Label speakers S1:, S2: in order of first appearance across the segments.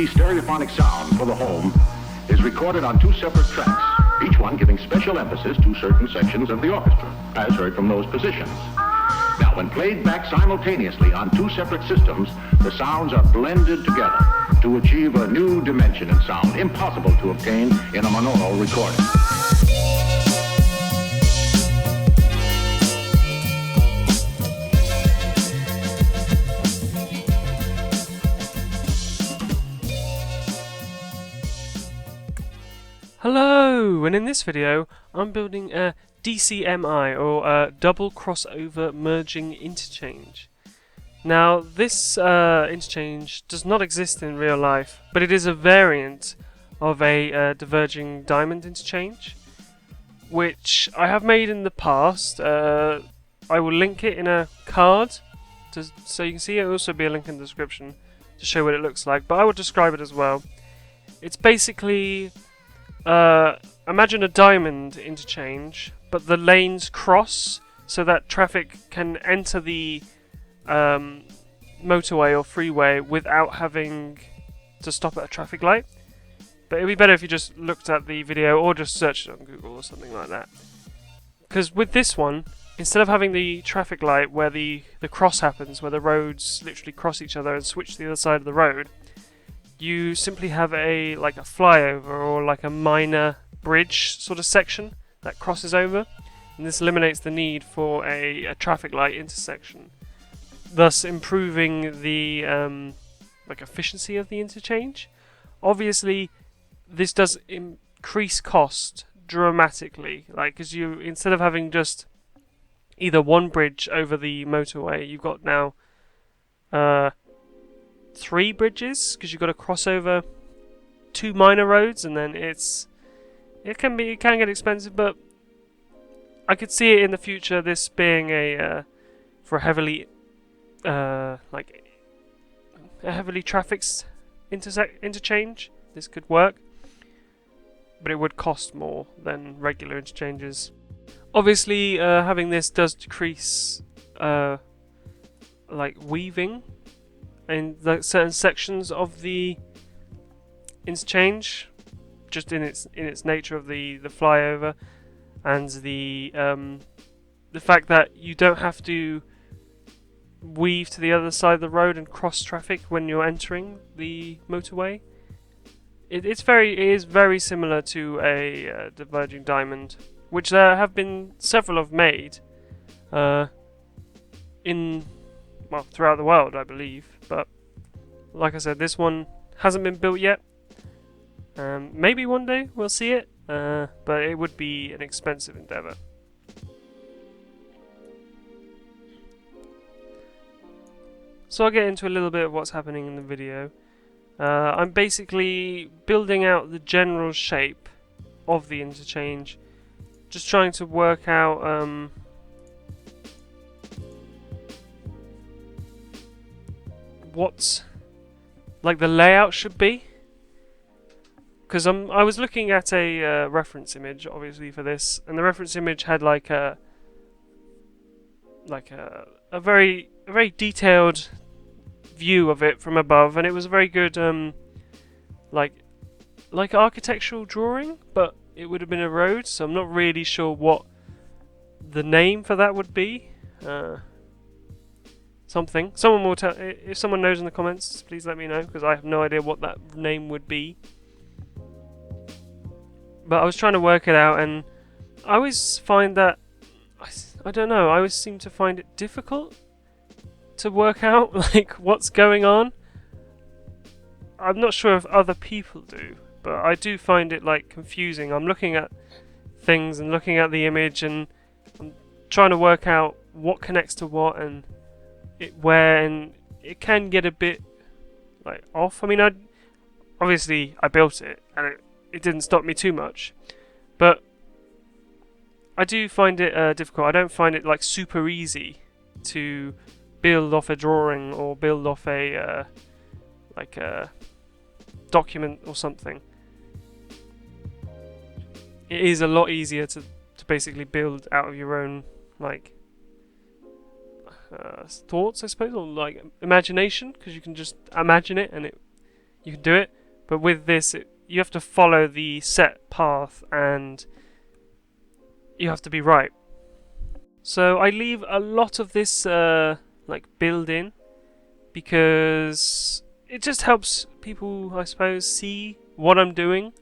S1: DC stereophonic sound for the home is recorded on two separate tracks, each one giving special emphasis to certain sections of the orchestra, as heard from those positions. Now, when played back simultaneously on two separate systems, the sounds are blended together to achieve a new dimension in sound impossible to obtain in a monaural recording.
S2: Hello, and in this video I'm building a DCMI, or a double crossover merging interchange. Now this interchange does not exist in real life, but it is a variant of a diverging diamond interchange, which I have made in the past. I will link it in a card so you can see it. There will also be a link in the description to show what it looks like, but I will describe it as well. It's basically imagine a diamond interchange, but the lanes cross so that traffic can enter the motorway or freeway without having to stop at a traffic light. But it would be better if you just looked at the video or just searched it on Google or something like that. Because with this one, instead of having the traffic light where the cross happens, where the roads literally cross each other and switch to the other side of the road, you simply have a flyover or like a minor bridge sort of section that crosses over, and this eliminates the need for a traffic light intersection, thus improving the efficiency of the interchange. Obviously, this does increase cost dramatically, because you, instead of having just either one bridge over the motorway, you've got now 3 bridges, because you've got to cross over 2 minor roads, and then it can get expensive. But I could see it in the future, this being for a heavily trafficked interchange. This could work, but it would cost more than regular interchanges. Obviously, having this does decrease weaving in certain sections of the interchange, just in its nature of the flyover, and the fact that you don't have to weave to the other side of the road and cross traffic when you're entering the motorway. It is very similar to a diverging diamond, which there have been several of made throughout the world, I believe. But like I said, this one hasn't been built yet. Maybe one day we'll see it, but it would be an expensive endeavor. So I'll get into a little bit of what's happening in the video. I'm basically building out the general shape of the interchange, just trying to work out what the layout should be, because I was looking at a reference image, obviously, for this, and the reference image had a very detailed view of it from above, and it was a very good architectural drawing, but it would have been a road, so I'm not really sure what the name for that would be. Someone will tell. If someone knows in the comments, please let me know, because I have no idea what that name would be. But I was trying to work it out, and I always find that I don't know. I always seem to find it difficult to work out what's going on. I'm not sure if other people do, but I do find it confusing. I'm looking at things and looking at the image, and I'm trying to work out what connects to what and where, and it can get a bit off. I mean, obviously I built it, and it didn't stop me too much, but I do find it difficult. I don't find it super easy to build off a drawing or build off a document or something. It is a lot easier to basically build out of your own thoughts, I suppose, or imagination, because you can just imagine it and you can do it. But with this, you have to follow the set path and you have to be right. So I leave a lot of this like build in because it just helps people, I suppose, see what I'm doing.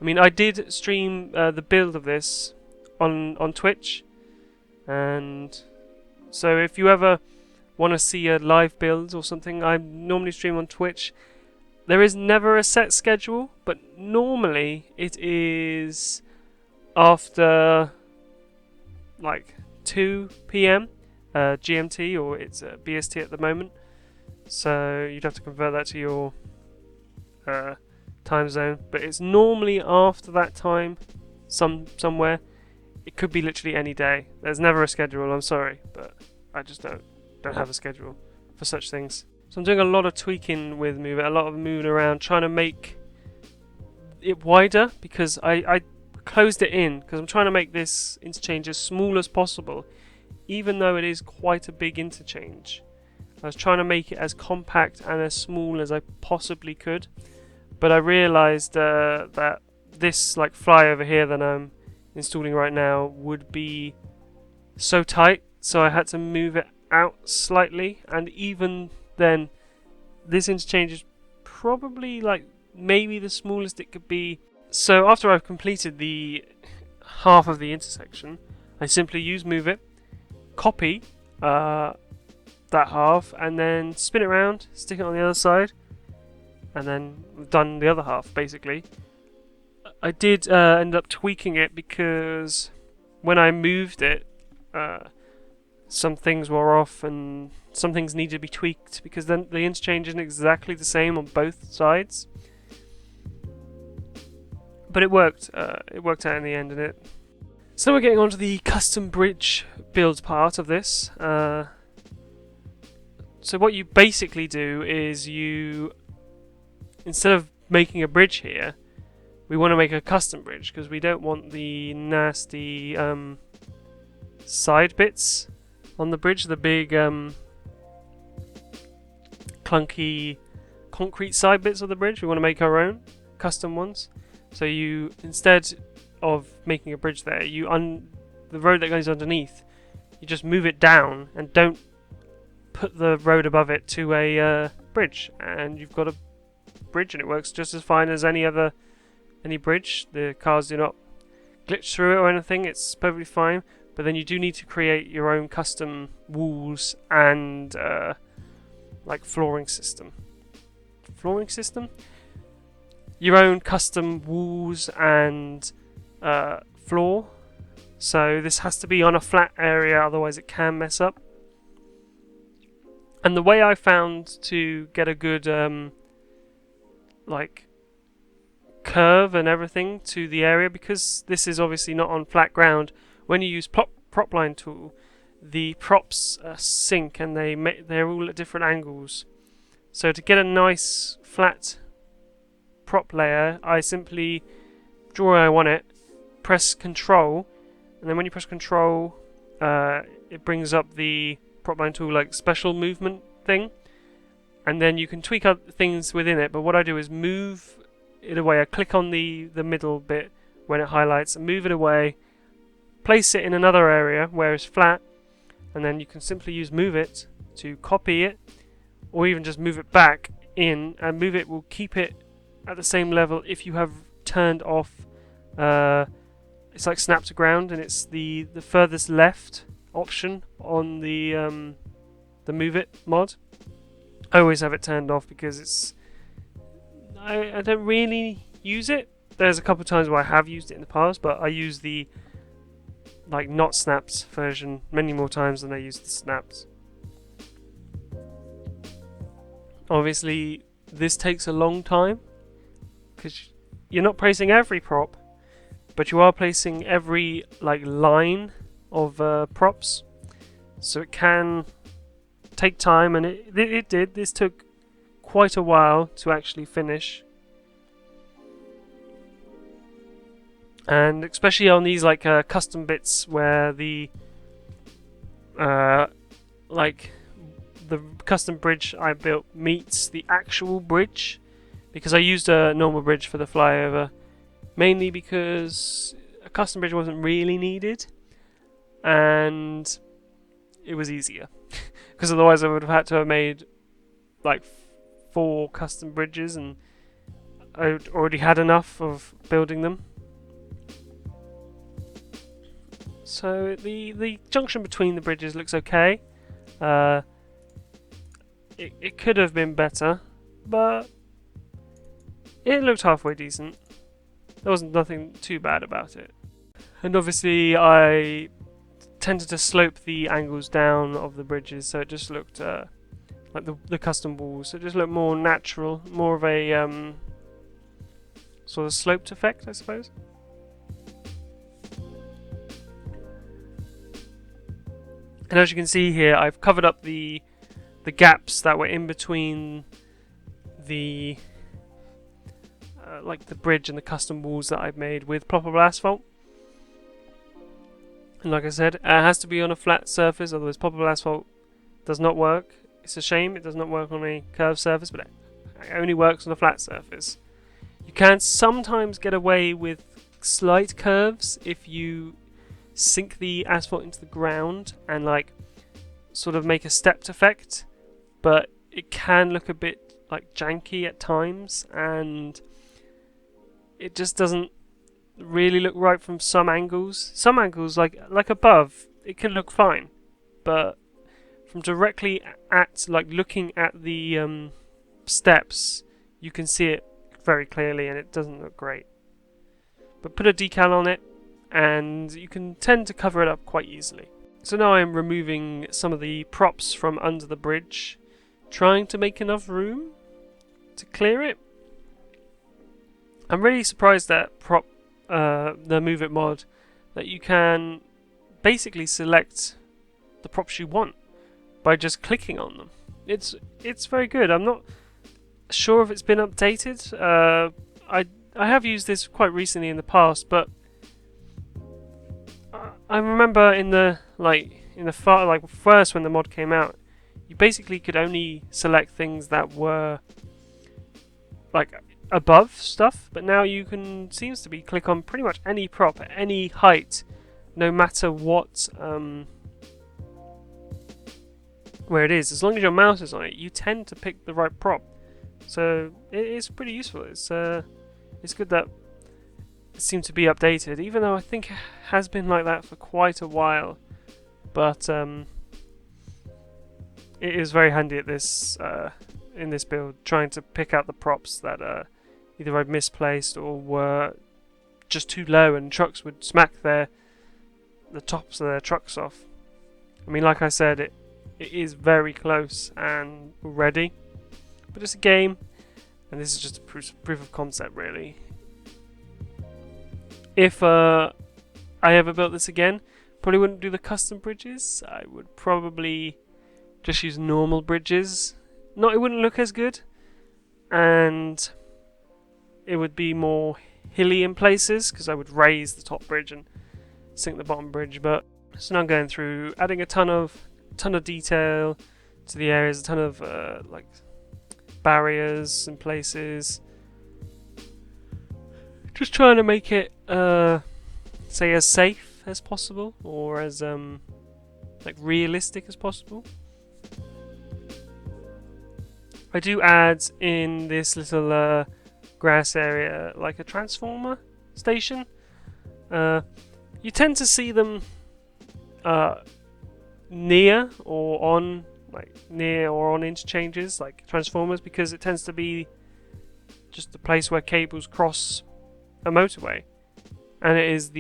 S2: I mean, I did stream the build of this on Twitch, and so if you ever want to see a live build or something, I normally stream on Twitch. There is never a set schedule, but normally it is after like 2 p.m. GMT, or it's BST at the moment. So you'd have to convert that to your time zone. But it's normally after that time, somewhere. It could be literally any day. There's never a schedule. I'm sorry, but I just don't have a schedule for such things. So I'm doing a lot of tweaking with Move It, a lot of moving around, trying to make it wider because I closed it in because I'm trying to make this interchange as small as possible, even though it is quite a big interchange. I was trying to make it as compact and as small as I possibly could, but I realised that this like flyover here that I'm installing right now would be so tight, so I had to move it out slightly, and even then this interchange is probably like maybe the smallest it could be. So after I've completed the half of the intersection, I simply use Move It, copy that half, and then spin it around, stick it on the other side, and then we've done the other half basically. I did end up tweaking it because when I moved it, some things were off and some things needed to be tweaked because then the interchange isn't exactly the same on both sides. But it worked. It worked out in the end, and it. So now we're getting on to the custom bridge build part of this. So what you basically do is instead of making a bridge here, we want to make a custom bridge because we don't want the nasty side bits on the bridge, the big clunky concrete side bits of the bridge. We want to make our own custom ones. So you, instead of making a bridge there, the road that goes underneath, you just move it down and don't put the road above it to a bridge, and you've got a bridge, and it works just as fine as any bridge. The cars do not glitch through it or anything. It's perfectly fine. But then you do need to create your own custom walls and like flooring system. Your own custom walls and floor. So this has to be on a flat area, otherwise it can mess up. And the way I found to get a good like curve and everything to the area, because this is obviously not on flat ground, when you use prop line tool, the props sync and they're all at different angles. So to get a nice flat prop layer, I simply draw where I want it, press Control, and then when you press Control, it brings up the prop line tool like special movement thing, and then you can tweak other things within it. But what I do is move it away. I click on the middle bit when it highlights and move it away, place it in another area where it's flat, and then you can simply use Move It to copy it, or even just move it back in, and Move It will keep it at the same level if you have turned off it's like snap to ground, and it's the furthest left option on the Move It mod. I always have it turned off because I don't really use it. There's a couple of times where I have used it in the past, but I use the like not snapped version many more times than I use the snaps. Obviously this takes a long time because you're not placing every prop, but you are placing every like line of props, so it can take time, and it did. This took quite a while to actually finish, and especially on these like custom bits where the like the custom bridge I built meets the actual bridge, because I used a normal bridge for the flyover, mainly because a custom bridge wasn't really needed, and it was easier. Because otherwise I would have had to have made like 4 custom bridges, and I already had enough of building them. So the junction between the bridges looks okay. It could have been better, but it looked halfway decent. There wasn't nothing too bad about it. And obviously I tended to slope the angles down of the bridges, so it just looked like the custom walls. So it just looked more natural, more of a sort of sloped effect, I suppose. And as you can see here, I've covered up the gaps that were in between the like the bridge and the custom walls that I've made with ploppable asphalt. And like I said, it has to be on a flat surface, otherwise ploppable asphalt does not work. It's a shame it does not work on a curved surface, but it only works on a flat surface. You can sometimes get away with slight curves if you sink the asphalt into the ground and like sort of make a stepped effect, but it can look a bit like janky at times, and it just doesn't really look right from some angles. Some angles, like above, it can look fine, but from directly at like looking at the steps, you can see it very clearly, and it doesn't look great. But put a decal on it, and you can tend to cover it up quite easily. So now I'm removing some of the props from under the bridge, trying to make enough room to clear it. I'm really surprised that the Move It mod, that you can basically select the props you want by just clicking on them. It's very good. I'm not sure if it's been updated. I have used this quite recently in the past, but I remember in the first when the mod came out, you basically could only select things that were like above stuff, but now you can seems to be click on pretty much any prop at any height, no matter what where it is. As long as your mouse is on it, you tend to pick the right prop. So it is pretty useful. It's good that it seemed to be updated, even though I think it has been like that for quite a while. But it is very handy at this in this build, trying to pick out the props that either I'd misplaced or were just too low, and trucks would smack the tops of their trucks off. I mean, like I said, it is very close and ready, but it's a game, and this is just a proof of concept, really. If I ever built this again, probably wouldn't do the custom bridges. I would probably just use normal bridges. It wouldn't look as good, and it would be more hilly in places because I would raise the top bridge and sink the bottom bridge. But so now I'm going through adding a ton of detail to the areas, a ton of like barriers in places. Just trying to make it say as safe as possible, or as like realistic as possible. I do add in this little grass area like a transformer station. You tend to see them near or on interchanges, like transformers, because it tends to be just the place where cables cross a motorway, and it is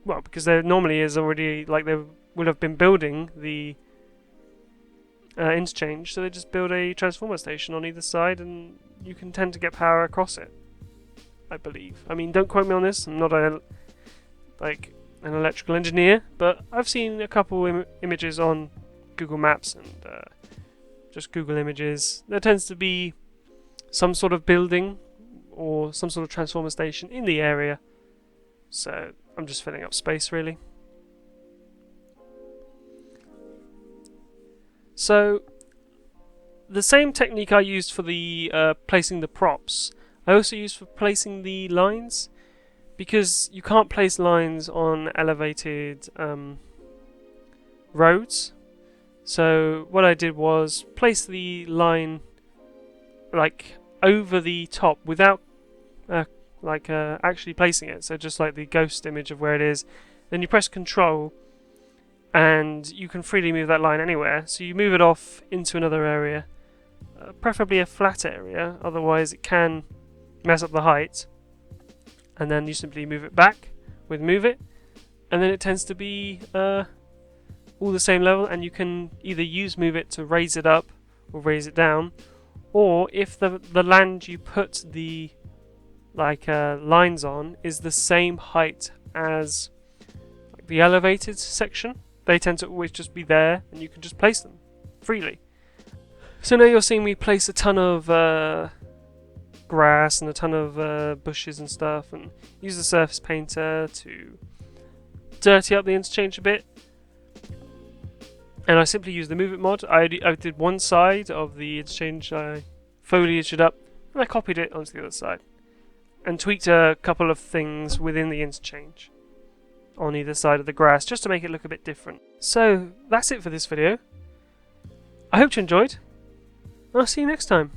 S2: because there normally is already, like, they would have been building the interchange, so they just build a transformer station on either side, and you can tend to get power across it, I believe. I mean, don't quote me on this. I'm not an electrical engineer, but I've seen a couple images on Google Maps and just Google Images. There tends to be some sort of building or some sort of transformer station in the area, so I'm just filling up space, really. So the same technique I used for the placing the props, I also used for placing the lines, because you can't place lines on elevated roads. So what I did was place the line like over the top without actually placing it. So just like the ghost image of where it is. Then you press Control, and you can freely move that line anywhere. So you move it off into another area, preferably a flat area. Otherwise, it can mess up the height. And then you simply move it back with Move It, and then it tends to be all the same level, and you can either use Move It to raise it up or raise it down, or if the land you put the lines on is the same height as the elevated section, they tend to always just be there, and you can just place them freely. So now you're seeing me place a ton of grass and a ton of bushes and stuff, and use the surface painter to dirty up the interchange a bit. And I simply use the Move It mod. I did one side of the interchange, I foliaged it up, and I copied it onto the other side, and tweaked a couple of things within the interchange on either side of the grass, just to make it look a bit different. So that's it for this video. I hope you enjoyed, and I'll see you next time.